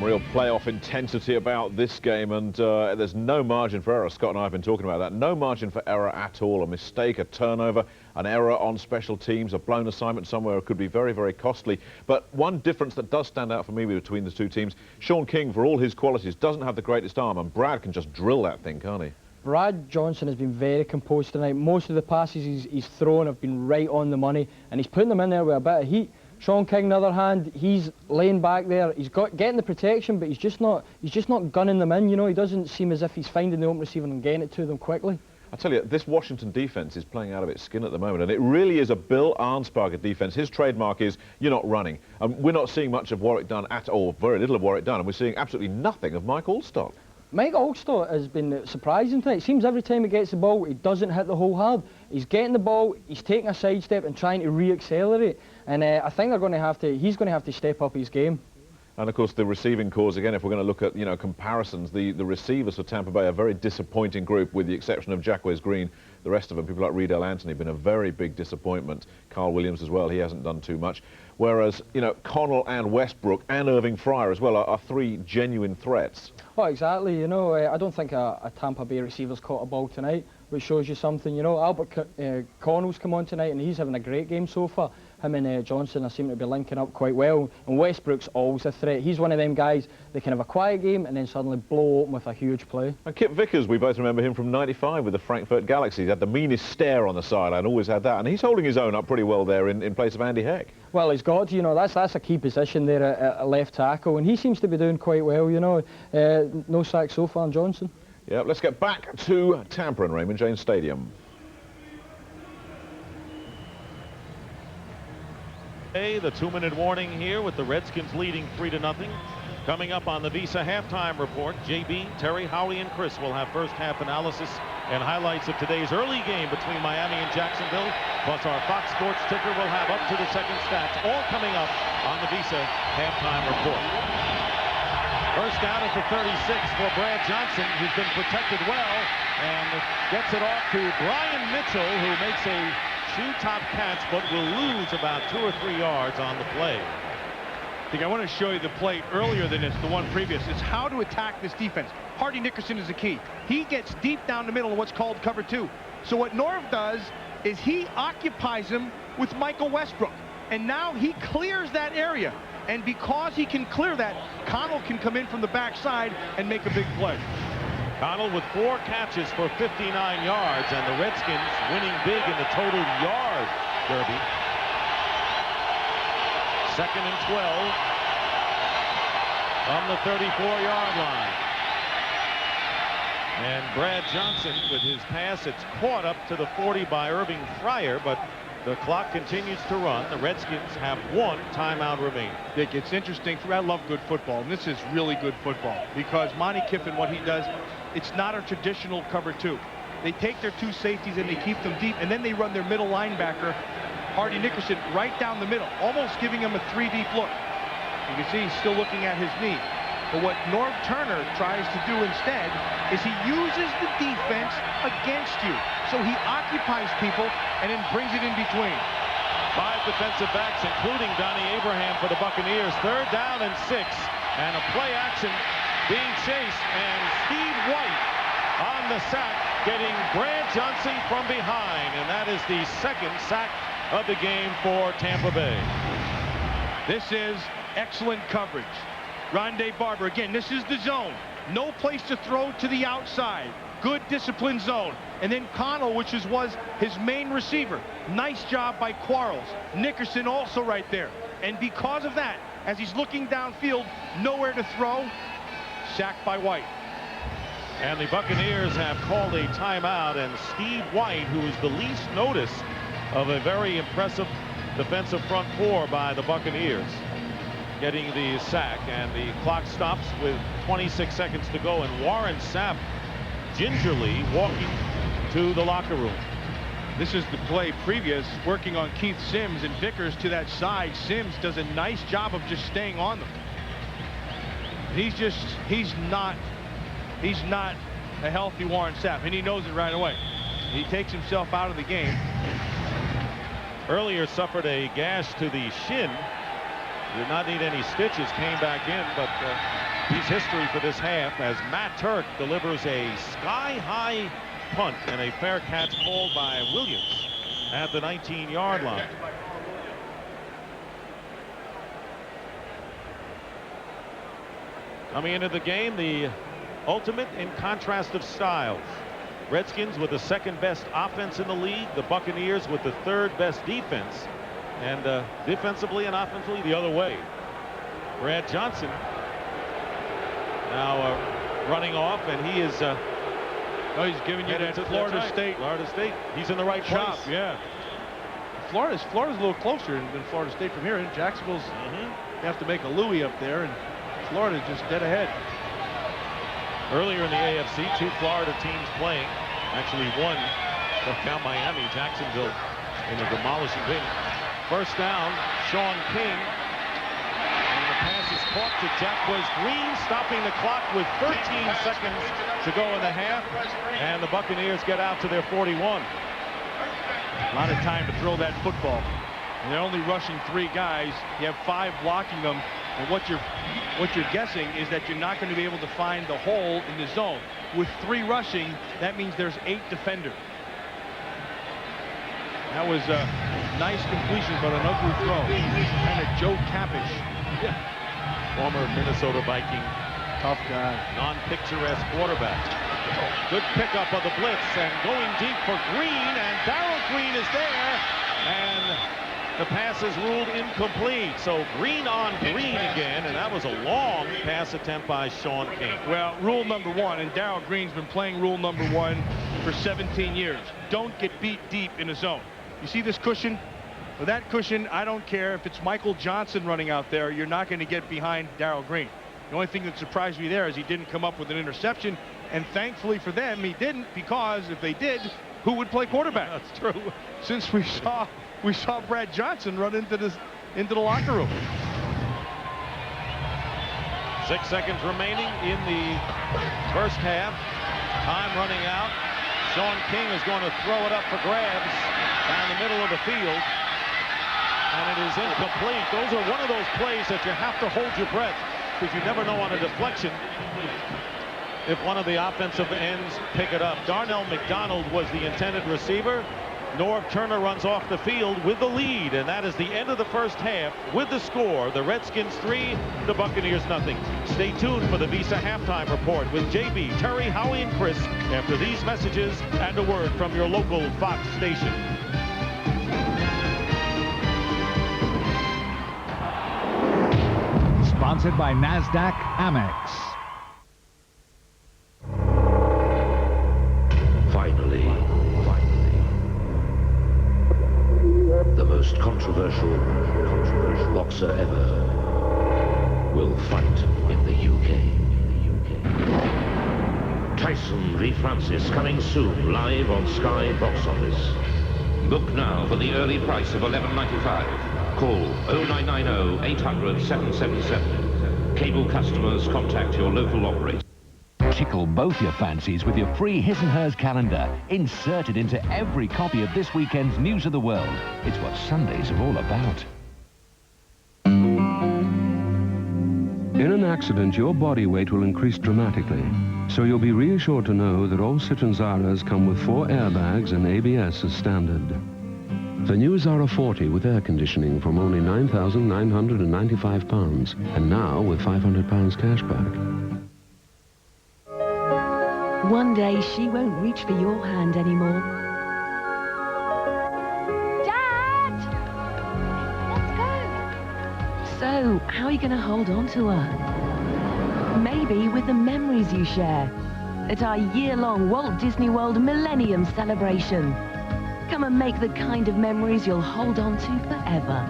real playoff intensity about this game, and there's no margin for error. Scott and I have been talking about that. No margin for error at all. A mistake, a turnover, an error on special teams, a blown assignment somewhere could be very, very costly. But one difference that does stand out for me between the two teams, Sean King, for all his qualities, doesn't have the greatest arm, and Brad can just drill that thing, can't he? Brad Johnson has been very composed tonight. Most of the passes he's thrown have been right on the money, and he's putting them in there with a bit of heat. Sean King, on the other hand, he's laying back there. He's getting the protection, but he's just not gunning them in. You know, he doesn't seem as if he's finding the open receiver and getting it to them quickly. I tell you, this Washington defense is playing out of its skin at the moment, and it really is a Bill Arnsparger defense. His trademark is you're not running. We're not seeing much of Warwick Dunn at all, very little of Warwick Dunn, and we're seeing absolutely nothing of Mike Alstott. Mike Alstott has been surprising tonight. It seems every time he gets the ball, he doesn't hit the hole hard. He's getting the ball, he's taking a sidestep and trying to re-accelerate. And I think he's going to have to step up his game. And of course the receiving corps, again, if we're going to look at, you know, comparisons, the receivers for Tampa Bay are a very disappointing group, with the exception of Jacquez Green. The rest of them, people like Riedel Anthony, have been a very big disappointment. Carl Williams as well, he hasn't done too much. Whereas, you know, Connell and Westbrook and Irving Fryer as well are three genuine threats. Oh, exactly. You know, I don't think a Tampa Bay receiver's caught a ball tonight, which shows you something. You know, Albert Connell's come on tonight and he's having a great game so far. Him and Johnson seem to be linking up quite well. And Westbrook's always a threat. He's one of them guys that can have a quiet game and then suddenly blow open with a huge play. And Kip Vickers, we both remember him from '95 with the Frankfurt Galaxy. He had the meanest stare on the sideline, always had that. And he's holding his own up pretty well there in place of Andy Heck. Well, he's got to, you know, that's a key position there at left tackle. And he seems to be doing quite well, you know. No sacks so far on Johnson. Yeah, let's get back to Tampa and Raymond James Stadium. The 2-minute warning here with the Redskins leading 3-0. Coming up on the Visa halftime report, JB, Terry, Howie, and Chris will have first half analysis and highlights of today's early game between Miami and Jacksonville. Plus our Fox Sports ticker will have up to the second stats, all coming up on the Visa halftime report. First down at the 36 for Brad Johnson, who's been protected well, and gets it off to Brian Mitchell, who makes a shoe-top catch, but will lose about 2 or 3 yards on the play. I think I want to show you the play earlier than this, the one previous. It's how to attack this defense. Hardy Nickerson is the key. He gets deep down the middle of what's called cover 2. So what Norv does is he occupies him with Michael Westbrook. And now he clears that area. And because he can clear that, Connell can come in from the backside and make a big play. Connell with 4 catches for 59 yards, and the Redskins winning big in the total yard derby. 2nd and 12 from the 34-yard line. And Brad Johnson with his pass, it's caught up to the 40 by Irving Fryer, but the clock continues to run. The Redskins have 1 timeout remaining. Dick, it's interesting. I love good football, and this is really good football because Monty Kiffin, what he does, it's not a traditional cover 2. They take their 2 safeties and they keep them deep, and then they run their middle linebacker, Hardy Nickerson, right down the middle, almost giving him a 3-deep look. You can see he's still looking at his knee. But what Norv Turner tries to do instead is he uses the defense against you. So he occupies people and then brings it in between. 5 defensive backs, including Donnie Abraham for the Buccaneers. 3rd down and 6. And a play action being chased. And Steve White on the sack, getting Brad Johnson from behind. And that is the 2nd sack of the game for Tampa Bay. This is excellent coverage. Rondé Barber, again, this is the zone. No place to throw to the outside. Good disciplined zone. And then Connell, was his main receiver. Nice job by Quarles. Nickerson also right there. And because of that, as he's looking downfield, nowhere to throw, sacked by White. And the Buccaneers have called a timeout, and Steve White, who is the least noticed of a very impressive defensive front 4 by the Buccaneers, getting the sack, and the clock stops with 26 seconds to go, and Warren Sapp gingerly walking to the locker room. This is the play previous, working on Keith Sims, and Vickers to that side. Sims does a nice job of just staying on them. He's not a healthy Warren Sapp, and he knows it right away. He takes himself out of the game. Earlier suffered a gash to the shin. Did not need any stitches, came back in, but He's history for this half as Matt Turk delivers a sky-high punt and a fair catch called by Williams at the 19-yard line. Coming into the game, the ultimate in contrast of styles. Redskins with the second best offense in the league, the Buccaneers with the third best defense, and defensively and offensively the other way. Brad Johnson now running off, and he is he's giving you that Florida State. Florida State. He's in the right shop. place. Yeah. Florida's a little closer than Florida State from here. Jacksonville's have to make a Louis up there, and Florida's just dead ahead. Earlier in the AFC, 2 Florida teams playing. Actually, one took down Miami. Jacksonville in a demolishing win. First down, Sean King. And the pass is caught to Jacquez Green, stopping the clock with 13 seconds to go in the half. And the Buccaneers get out to their 41. A lot of time to throw that football. And they're only rushing 3 guys. You have 5 blocking them. And what you're guessing is that you're not going to be able to find the hole in the zone. With 3 rushing, that means there's 8 defenders. That was a nice completion, but an ugly throw. Kind of Joe Capish. Yeah. Former Minnesota Viking. Tough guy. Non-picturesque quarterback. Good pickup of the blitz and going deep for Green, and Darrell Green is there, and the pass is ruled incomplete. So Green on Green again, and that was a long pass attempt by Sean King. Well, rule number 1, and Darrell Green's been playing rule number 1 for 17 years. Don't get beat deep in the zone. You see this cushion? With that cushion, I don't care if it's Michael Johnson running out there, you're not going to get behind Darrell Green. The only thing that surprised me there is he didn't come up with an interception, and thankfully for them, he didn't, because if they did, who would play quarterback? That's true. Since we saw Brad Johnson run into the locker room. 6 seconds remaining in the first half. Time running out. Sean King is going to throw it up for grabs down the middle of the field. And it is incomplete. Those are one of those plays that you have to hold your breath, because you never know on a deflection if one of the offensive ends pick it up. Darnell McDonald was the intended receiver. Norv Turner runs off the field with the lead, and that is the end of the first half with the score. The Redskins 3, the Buccaneers nothing. Stay tuned for the Visa halftime report with JB, Terry, Howie, and Chris after these messages and a word from your local Fox station. Sponsored by NASDAQ Amex. Finally, the most controversial boxer ever will fight in the UK. Tyson v. Francis coming soon, live on Sky Box Office. Book now for the early price of $11.95. Call 0990 800 777. Cable customers, contact your local operator. Tickle both your fancies with your free His and Hers calendar, inserted into every copy of this weekend's News of the World. It's what Sundays are all about. In an accident, your body weight will increase dramatically, so you'll be reassured to know that all Citroen Zaras come with 4 airbags and ABS as standard. The new Zara 40 with air conditioning from only £9,995, and now with £500 cash back. One day she won't reach for your hand anymore. Dad! Let's go! So, how are you going to hold on to her? Maybe with the memories you share at our year-long Walt Disney World Millennium Celebration. Come and make the kind of memories you'll hold on to forever.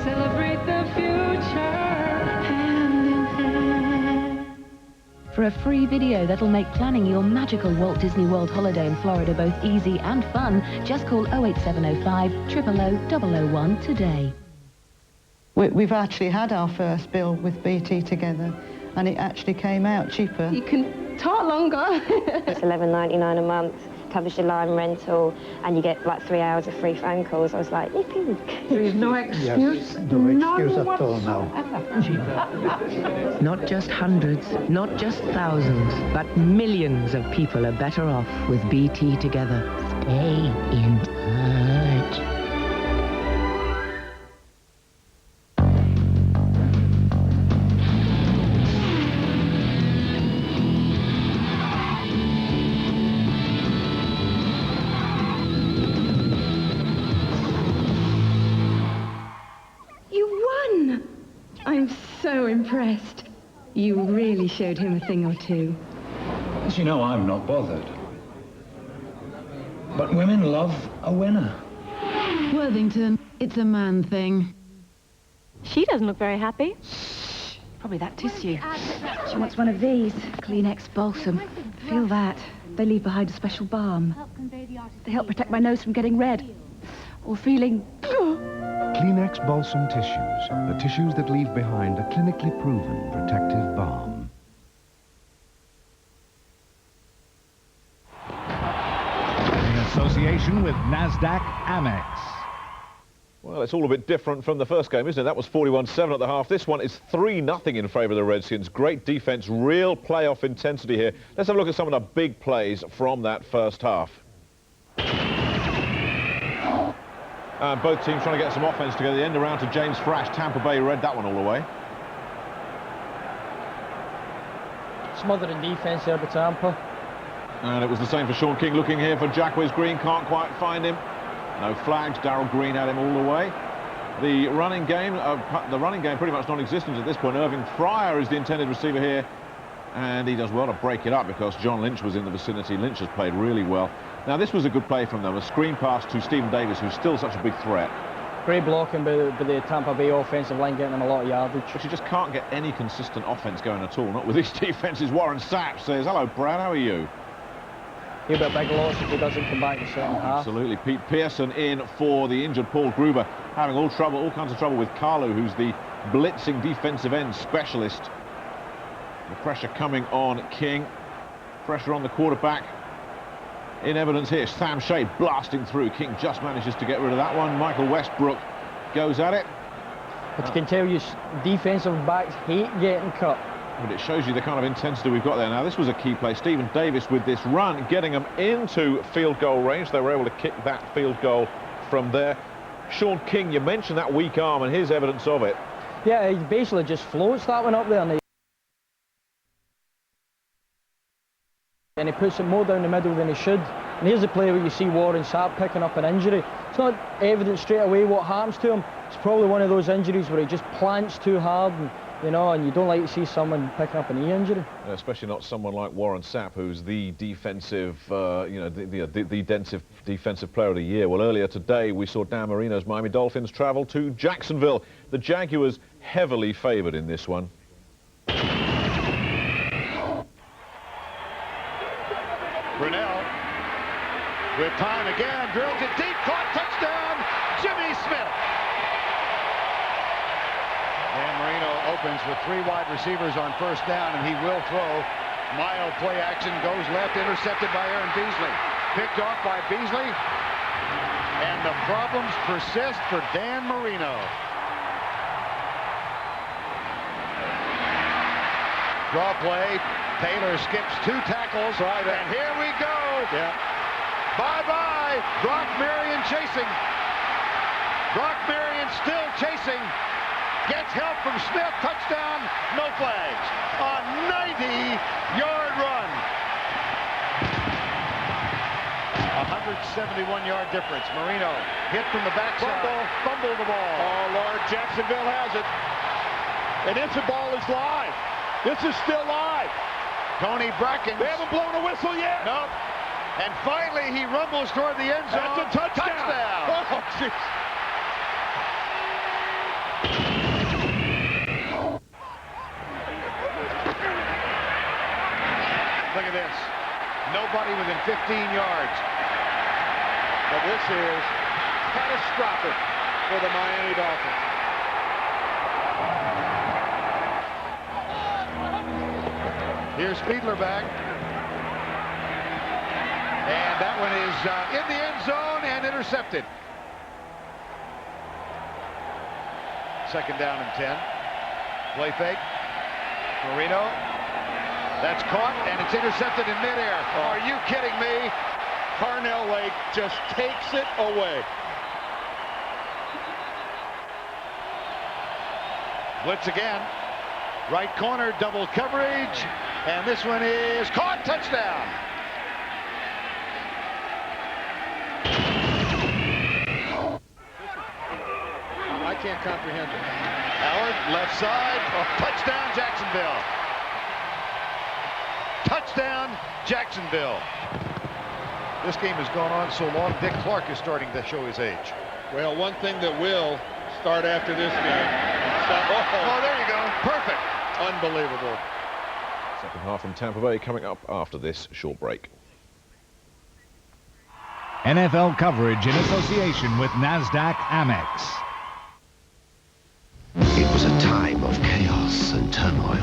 Celebrate the future, hand in hand. For a free video that'll make planning your magical Walt Disney World holiday in Florida both easy and fun, just call 08705 000 001 today. We've actually had our first bill with BT together, and it actually came out cheaper. You can talk longer. It's $11.99 a month covers your line rental, and you get like 3 hours of free phone calls. I was like, yippee. There is no excuse. No excuse at all now. Not just hundreds, not just thousands, but millions of people are better off with BT Together. Stay in touch. I'm so impressed. You really showed him a thing or two. As you know, I'm not bothered. But women love a winner. Worthington, it's a man thing. She doesn't look very happy. Probably that tissue. She wants one of these. Kleenex Balsam. Feel that. They leave behind a special balm. They help protect my nose from getting red. Or feeling... Kleenex Balsam Tissues. The tissues that leave behind a clinically proven protective balm. In association with NASDAQ Amex. Well, it's all a bit different from the first game, isn't it? That was 41-7 at the half. This one is 3-0 in favour of the Redskins. Great defence, real playoff intensity here. Let's have a look at some of the big plays from that first half. Both teams trying to get some offence together. The end around to James Thrash. Tampa Bay read that one all the way. Smothering defence there by Tampa. And it was the same for Sean King. Looking here for Jacquez Green. Can't quite find him. No flags. Darrell Green had him all the way. The running game pretty much non-existent at this point. Irving Fryer is the intended receiver here. And he does well to break it up because John Lynch was in the vicinity. Lynch has played really well. Now, this was a good play from them. A screen pass to Stephen Davis, who's still such a big threat. Great blocking by the Tampa Bay offensive line, getting them a lot of yardage. But you just can't get any consistent offense going at all, not with these defenses. Warren Sapp says, "Hello, Brad, how are you?" He'll be a big loss if he doesn't come back in the second half. Absolutely. Pete Pearson in for the injured Paul Gruber, having all kinds of trouble with Carlo, who's the blitzing defensive end specialist. The pressure coming on King. Pressure on the quarterback. In evidence here, Sam Shade blasting through. King just manages to get rid of that one. Michael Westbrook goes at it. But you can tell you, defensive backs hate getting cut. But it shows you the kind of intensity we've got there. Now, this was a key play. Stephen Davis with this run, getting them into field goal range. They were able to kick that field goal from there. Sean King, you mentioned that weak arm, and here's evidence of it. Yeah, he basically just floats that one up there. And he puts it more down the middle than he should. And here's the play where you see Warren Sapp picking up an injury. It's not evident straight away what happens to him. It's probably one of those injuries where he just plants too hard, and and you don't like to see someone picking up a knee injury. Especially not someone like Warren Sapp, who's the defensive, the defensive player of the year. Well, earlier today we saw Dan Marino's Miami Dolphins travel to Jacksonville. The Jaguars heavily favoured in this one. Brunell with time again, drills it deep, caught, touchdown, Jimmy Smith. Dan Marino opens with 3 wide receivers on first down, and he will throw. Mild play action, goes left, intercepted by Aaron Beasley. Picked off by Beasley, and the problems persist for Dan Marino. Draw play. Taylor skips 2 tackles, right, and here we go. Yeah. Bye-bye. Brock Marion chasing. Brock Marion still chasing. Gets help from Smith. Touchdown. No flags. A 90-yard run. 171-yard difference. Marino hit from the backside. Fumble the ball. Oh, Lord, Jacksonville has it. And this ball is live. This is still live. Tony Bracken. They haven't blown a whistle yet. Nope. And finally, he rumbles toward the end zone. That's a touchdown. Oh, jeez. Look at this. Nobody within 15 yards. But this is catastrophic for the Miami Dolphins. Here's Fiedler back. And that one is in the end zone and intercepted. Second down and 10. Play fake. Marino. That's caught, and it's intercepted in midair. Are you kidding me? Carnell Lake just takes it away. Blitz again. Right corner, double coverage. And this one is caught. Touchdown. I can't comprehend it. Howard, left side. Oh, touchdown, Jacksonville. Touchdown, Jacksonville. This game has gone on so long, Dick Clark is starting to show his age. Well, one thing that will start after this game. Oh, there you go. Perfect. Unbelievable. Second half from Tampa Bay coming up after this short break. NFL coverage in association with NASDAQ Amex. It was a time of chaos and turmoil.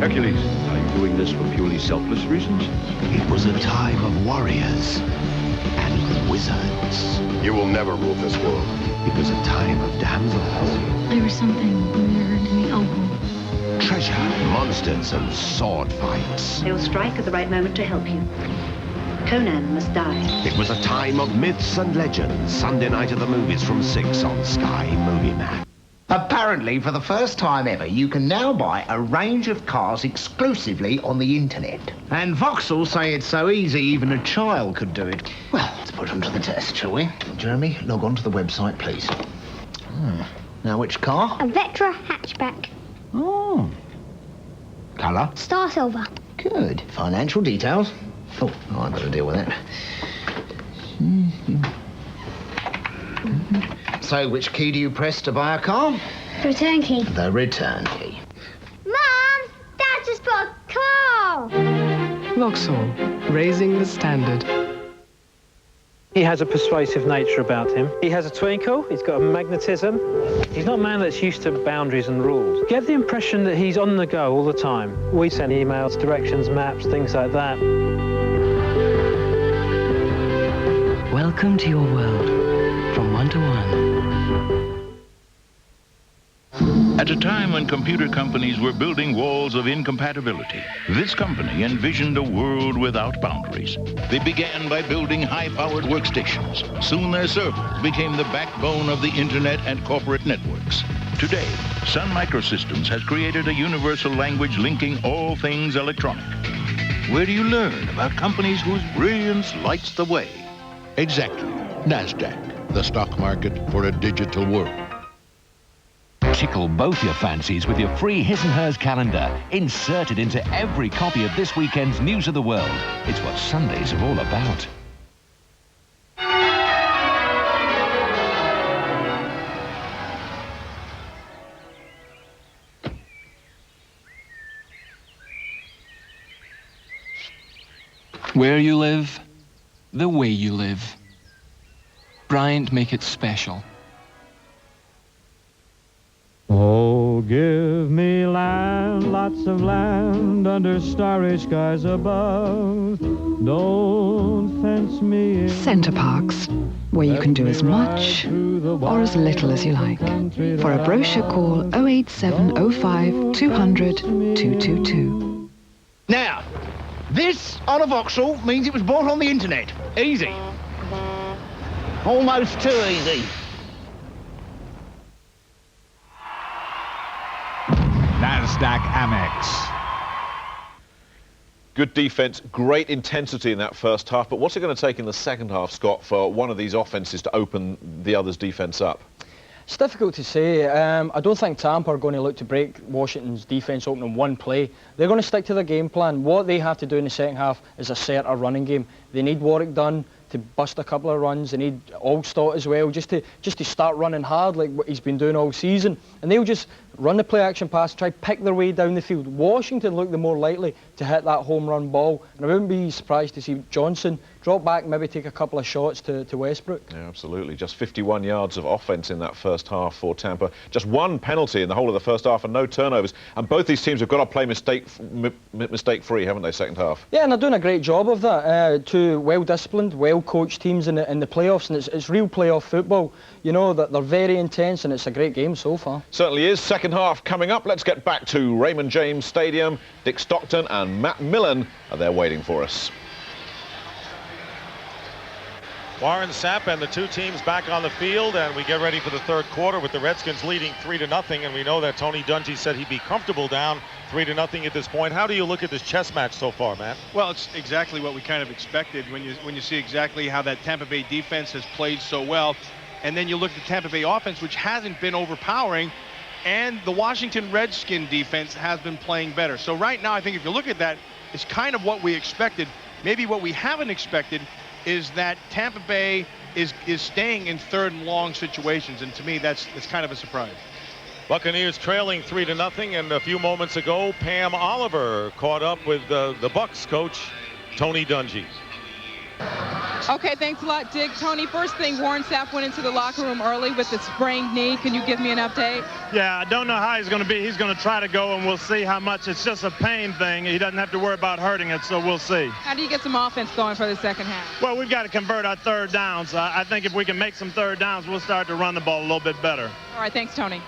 Hercules, are you doing this for purely selfless reasons? It was a time of warriors and wizards. You will never rule this world. It was a time of damsels. There was something weird in the oval. Treasure, monsters, and sword fights. They will strike at the right moment to help you. Conan must die. It was a time of myths and legends. Sunday night at the movies from 6 on Sky Movie Map. Apparently, for the first time ever, you can now buy a range of cars exclusively on the internet. And Vauxhall say it's so easy, even a child could do it. Well, let's put them to the test, shall we? Jeremy, log on to the website, please. Now, which car? A Vectra hatchback. Oh. Colour? Star silver. Good. Financial details? Oh, I better deal with that. So, which key do you press to buy a car? Return key. The return key. Mom! Dad just bought a car! Vauxhall, raising the standard. He has a persuasive nature about him. He has a twinkle, he's got a magnetism. He's not a man that's used to boundaries and rules. You get the impression that he's on the go all the time. We send emails, directions, maps, things like that. Welcome to your world, from 1 to 1. At a time when computer companies were building walls of incompatibility, this company envisioned a world without boundaries. They began by building high-powered workstations. Soon their servers became the backbone of the internet and corporate networks. Today, Sun Microsystems has created a universal language linking all things electronic. Where do you learn about companies whose brilliance lights the way? Exactly. NASDAQ, the stock market for a digital world. Tickle both your fancies with your free His and Hers calendar, inserted into every copy of this weekend's News of the World. It's what Sundays are all about. Where you live, the way you live. Bryant make it special. Oh, give me land, lots of land, under starry skies above. Don't fence me in. Centre Parks, where you can do as much or as little as you like. For a brochure, call 08705 200 222. Now, this on a Vauxhall means it was bought on the internet. Easy. Almost too easy. NASDAQ Amex. Good defense, great intensity in that first half, but what's it going to take in the second half, Scott, for one of these offenses to open the other's defense up? It's difficult to say. I don't think Tampa are going to look to break Washington's defense open in one play. They're going to stick to their game plan. What they have to do in the second half is assert a running game. They need Warwick Dunn to bust a couple of runs. They need All-Stott as well, just to start running hard like what he's been doing all season. And they'll just run the play-action pass, try pick their way down the field. Washington look the more likely to hit that home run ball. And I wouldn't be surprised to see Johnson drop back, maybe take a couple of shots to Westbrook. Yeah, absolutely. Just 51 yards of offense in that first half for Tampa. Just one penalty in the whole of the first half and no turnovers. And both these teams have got to play mistake-free, haven't they, second half? Yeah, and they're doing a great job of that. Two well-disciplined, well-coached teams in the playoffs, and it's real playoff football. You know, that they're very intense, and it's a great game so far. Certainly is. Second half coming up. Let's get back to Raymond James Stadium. Dick Stockton and Matt Millen are there waiting for us. Warren Sapp and the two teams back on the field, and we get ready for the third quarter with the Redskins leading 3-0, and we know that Tony Dungy said he'd be comfortable down 3-0 at this point. How do you look at this chess match so far, Matt? Well, it's exactly what we kind of expected when you see exactly how that Tampa Bay defense has played so well, and then you look at the Tampa Bay offense, which hasn't been overpowering, and the Washington Redskin defense has been playing better. So right now, I think if you look at that, it's kind of what we expected. Maybe what we haven't expected is that Tampa Bay is staying in third and long situations, and to me that's kind of a surprise. Buccaneers trailing 3-0, and a few moments ago Pam Oliver caught up with the Bucs coach Tony Dungy. Okay, thanks a lot, Dick. Tony, first thing, Warren Sapp went into the locker room early with a sprained knee. Can you give me an update? Yeah, I don't know how he's going to be. He's going to try to go, and we'll see how much. It's just a pain thing. He doesn't have to worry about hurting it, so we'll see. How do you get some offense going for the second half? Well, we've got to convert our third downs. I think if we can make some third downs, we'll start to run the ball a little bit better. All right, thanks, Tony.